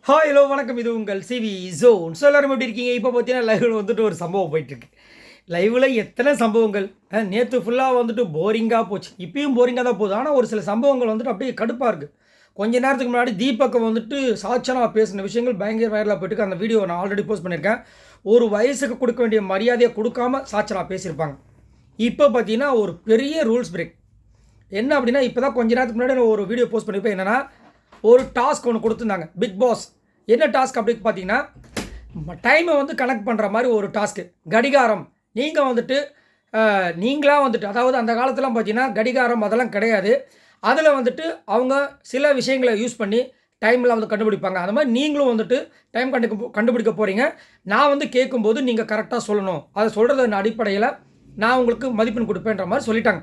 Hi hello வணக்கம். இது உங்கள் சிவி ஜோன். ஸோ எல்லாரும் எப்படி இருக்கீங்க? இப்போ பார்த்தீங்கன்னா லைவில் வந்துட்டு ஒரு சம்பவம் போயிட்டுருக்கு. லைவில் எத்தனை சம்பவங்கள் நேற்று ஃபுல்லாக வந்துட்டு போரிங்காக போச்சு. இப்பயும் போரிங்காக தான் போகுது. ஆனால் ஒரு சில சம்பவங்கள் வந்துட்டு அப்படியே கடுப்பாக இருக்குது. கொஞ்ச நேரத்துக்கு முன்னாடி தீபக்கை வந்துட்டு சாட்சனா பேசின விஷயங்கள் பயங்கர வைரலாக போயிட்டு அந்த வீடியோ நான் ஆல்ரெடி போஸ்ட் பண்ணியிருக்கேன். ஒரு வயசுக்கு கொடுக்க வேண்டிய மரியாதையை கொடுக்காம சாட்சனா பேசியிருப்பாங்க. இப்போ பார்த்தீங்கன்னா ஒரு பெரிய ரூல்ஸ் பிரேக். என்ன அப்படின்னா, இப்போ தான் கொஞ்ச நேரத்துக்கு முன்னாடி நான் ஒரு வீடியோ போஸ்ட் பண்ணியிருப்பேன். என்னென்னா, ஒரு டாஸ்க் ஒன்று கொடுத்துருந்தாங்க பிக் பாஸ். என்ன டாஸ்க் அப்படின்னு பார்த்தீங்கன்னா, டைமை வந்து கனெக்ட் பண்ணுற மாதிரி ஒரு டாஸ்க்கு. கடிகாரம் நீங்கள் வந்துட்டு நீங்களாக வந்துட்டு, அதாவது அந்த காலத்துலாம் பார்த்தீங்கன்னா கடிகாரம் அதெல்லாம் கிடையாது. அதில் வந்துட்டு அவங்க சில விஷயங்களை யூஸ் பண்ணி டைம்லாம் வந்து கண்டுபிடிப்பாங்க. அந்த மாதிரி நீங்களும் வந்துட்டு டைம் கண்டுபிடிக்க போகிறீங்க. நான் வந்து கேட்கும்போது நீங்கள் கரெக்டாக சொல்லணும். அதை சொல்கிறதன் அடிப்படையில் நான் உங்களுக்கு மதிப்பெண் கொடுப்பேன்ற மாதிரி சொல்லிட்டாங்க.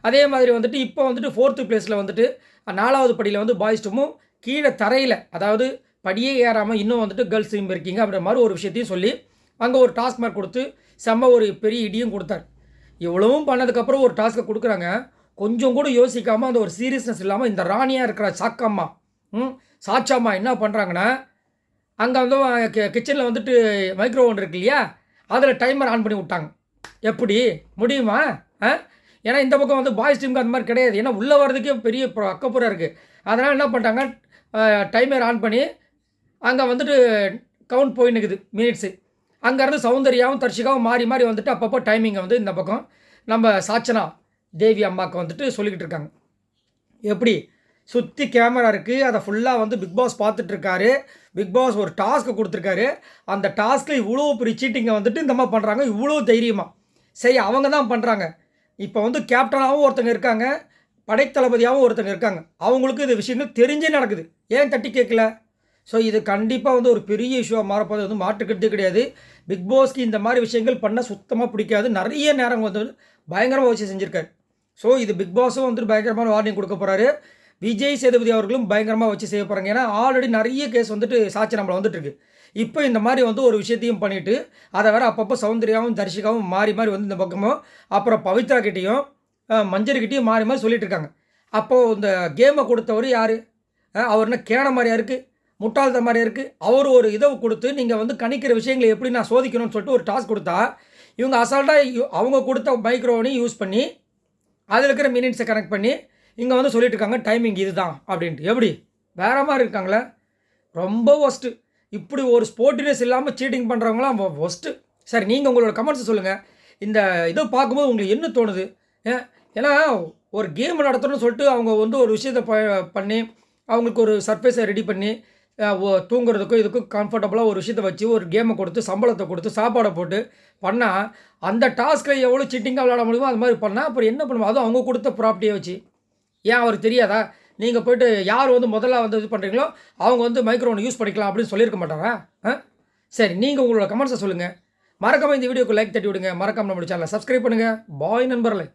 அதே மாதிரி வந்துட்டு இப்போ வந்துட்டு 4th பிளேஸில் வந்துட்டு 4வது படியில் வந்து பாய்ஸ் டீமும் கீழே தரையில், அதாவது படியே ஏறாமல் இன்னும் வந்துட்டு கேர்ள்ஸ் டீம் இருக்கீங்க அப்படின்ற மாதிரி ஒரு விஷயத்தையும் சொல்லி அங்கே ஒரு டாஸ்க் மாதிரி கொடுத்து செம்ம ஒரு பெரிய இடியும் கொடுத்தார். இவ்வளவும் பண்ணதுக்கப்புறம் ஒரு டாஸ்க்கை கொடுக்குறாங்க. கொஞ்சம் கூட யோசிக்காமல் அந்த ஒரு சீரியஸ்னஸ் இல்லாமல் இந்த ராணியாக இருக்கிற சாச்சாம்மா என்ன பண்ணுறாங்கன்னா, அங்கே வந்து கிச்சனில் வந்துட்டு மைக்ரோ ஓவன் இருக்கு இல்லையா, அதில் டைமர் ஆன் பண்ணி விட்டாங்க. எப்படி முடியுமா? ஏன்னா இந்த பக்கம் வந்து பாய்ஸ் டீமுக்கு அந்த மாதிரி கிடையாது. ஏன்னா உள்ளே வர்றதுக்கே பெரிய அக்கப்புறம் இருக்குது. அதனால் என்ன பண்ணிட்டாங்க, டைமர் ஆன் பண்ணி அங்கே வந்துட்டு கவுண்ட் போய் நிற்குது மினிட்ஸு. அங்கேருந்து சௌந்தர்யாவும் தர்ஷிகாவும் மாறி மாறி வந்துட்டு அப்பப்போ டைமிங்கை வந்து இந்த பக்கம் நம்ம சாச்சனா தேவி அம்மாவுக்கு வந்துட்டு சொல்லிக்கிட்டு இருக்காங்க. எப்படி சுற்றி கேமரா இருக்குது, அதை ஃபுல்லாக வந்து பிக் பாஸ் பார்த்துட்ருக்காரு. பிக் பாஸ் ஒரு டாஸ்க்கு கொடுத்துருக்காரு. அந்த டாஸ்க்கில் இவ்வளோ பெரிய சீட்டிங்கை வந்துட்டு இந்த மாதிரி பண்ணுறாங்க. இவ்வளோ தைரியமாக சரி அவங்க தான் பண்ணுறாங்க. இப்போ வந்து கேப்டனாகவும் ஒருத்தங்க இருக்காங்க, படைத்தளபதியாகவும் ஒருத்தங்க இருக்காங்க. அவங்களுக்கு இந்த விஷயங்கள் தெரிஞ்சே நடக்குது. ஏன் தட்டி கேட்கல? ஸோ இது கண்டிப்பாக வந்து ஒரு பெரிய இஷ்யூவாக மாறப்போது வந்து மாற்றுக்கிறதே கிடையாது. பிக் பாஸ்க்கு இந்த மாதிரி விஷயங்கள் பண்ண சுத்தமாக பிடிக்காது. நிறைய நேரம் வந்து பயங்கரமாக வச்சு செஞ்சுருக்காரு. ஸோ இது பிக் பாஸும் வந்துட்டு பயங்கரமான வார்னிங் கொடுக்க போகிறாரு. விஜய் சேதுபதி அவர்களும் பயங்கரமாக வச்சு செய்ய போகிறாங்க. ஏன்னா ஆல்ரெடி நிறைய கேஸ் வந்துட்டு சாட்சி நம்மளை வந்துட்டுருக்கு. இப்போ இந்த மாதிரி வந்து ஒரு விஷயத்தையும் பண்ணிவிட்டு அதை வேறு அப்பப்போ சௌந்தர்யாவும் தர்ஷிகாவும் மாறி மாறி வந்து இந்த பக்கமும் அப்புறம் பவித்ரா கிட்டேயும் மஞ்சரிக்கிட்டேயும் மாறி மாறி சொல்லிட்டு இருக்காங்க. அப்போது இந்த கேமை கொடுத்தவர் யார்? அவர் என்ன கேன மாதிரியா இருக்குது, முட்டாள்த மாதிரியா இருக்குது? அவர் ஒரு இதை கொடுத்து நீங்கள் வந்து கணிக்கிற விஷயங்களை எப்படி நான் சோதிக்கணும்னு சொல்லிட்டு ஒரு டாஸ்க் கொடுத்தா, இவங்க அசால்ட்டாக அவங்க கொடுத்த மைக்ரோவனையும் யூஸ் பண்ணி அதில் இருக்கிற மினிட்ஸை கனெக்ட் பண்ணி இங்கே வந்து சொல்லிட்டு இருக்காங்க டைமிங் இது தான் அப்படின்ட்டு. எப்படி வேற மாதிரி இருக்காங்களே, ரொம்ப ஒஸ்ட்டு. இப்படி ஒரு ஸ்போர்ட்டினஸ் இல்லாமல் சீட்டிங் பண்ணுறவங்களாம் ஒஸ்ட்டு. சரி, நீங்கள் உங்களோட கமெண்ட்ஸை சொல்லுங்கள். இந்த இதை பார்க்கும்போது உங்களுக்கு என்ன தோணுது? ஏன்னா ஒரு கேம் நடத்தணும்னு சொல்லிட்டு அவங்க வந்து ஒரு விஷயத்தை பண்ணி அவங்களுக்கு ஒரு சர்ப்ரைஸை ரெடி பண்ணி தூங்குறதுக்கும் இதுக்கும் கம்ஃபர்டபுளாக ஒரு விஷயத்தை வச்சு ஒரு கேமை கொடுத்து சம்பளத்தை கொடுத்து சாப்பாடை போட்டு பண்ணால் அந்த டாஸ்க்கில் எவ்வளோ சீட்டிங்காக விளையாட முடியுமோ அது மாதிரி பண்ணால் அப்புறம் என்ன பண்ணுவோம்? அதுவும் அவங்க கொடுத்த ப்ராப்பர்ட்டியை வச்சு ஏன் அவருக்கு தெரியாதா? நீங்கள் போய்ட்டு யார் வந்து முதல்ல வந்து இது பண்ணுறீங்களோ அவங்க வந்து மைக்ரோஃபோன் யூஸ் பண்ணிக்கலாம் அப்படின்னு சொல்லியிருக்க மாட்டாரா? சரி, நீங்கள் உங்களோட கமெண்ட்ஸை சொல்லுங்கள். மறக்காமல் இந்த வீடியோக்கு லைக் தட்டி விடுங்க. மறக்காமல் நம்ம சேனலை சப்ஸ்கிரைப் பண்ணுங்கள். பாய் நண்பர்களே.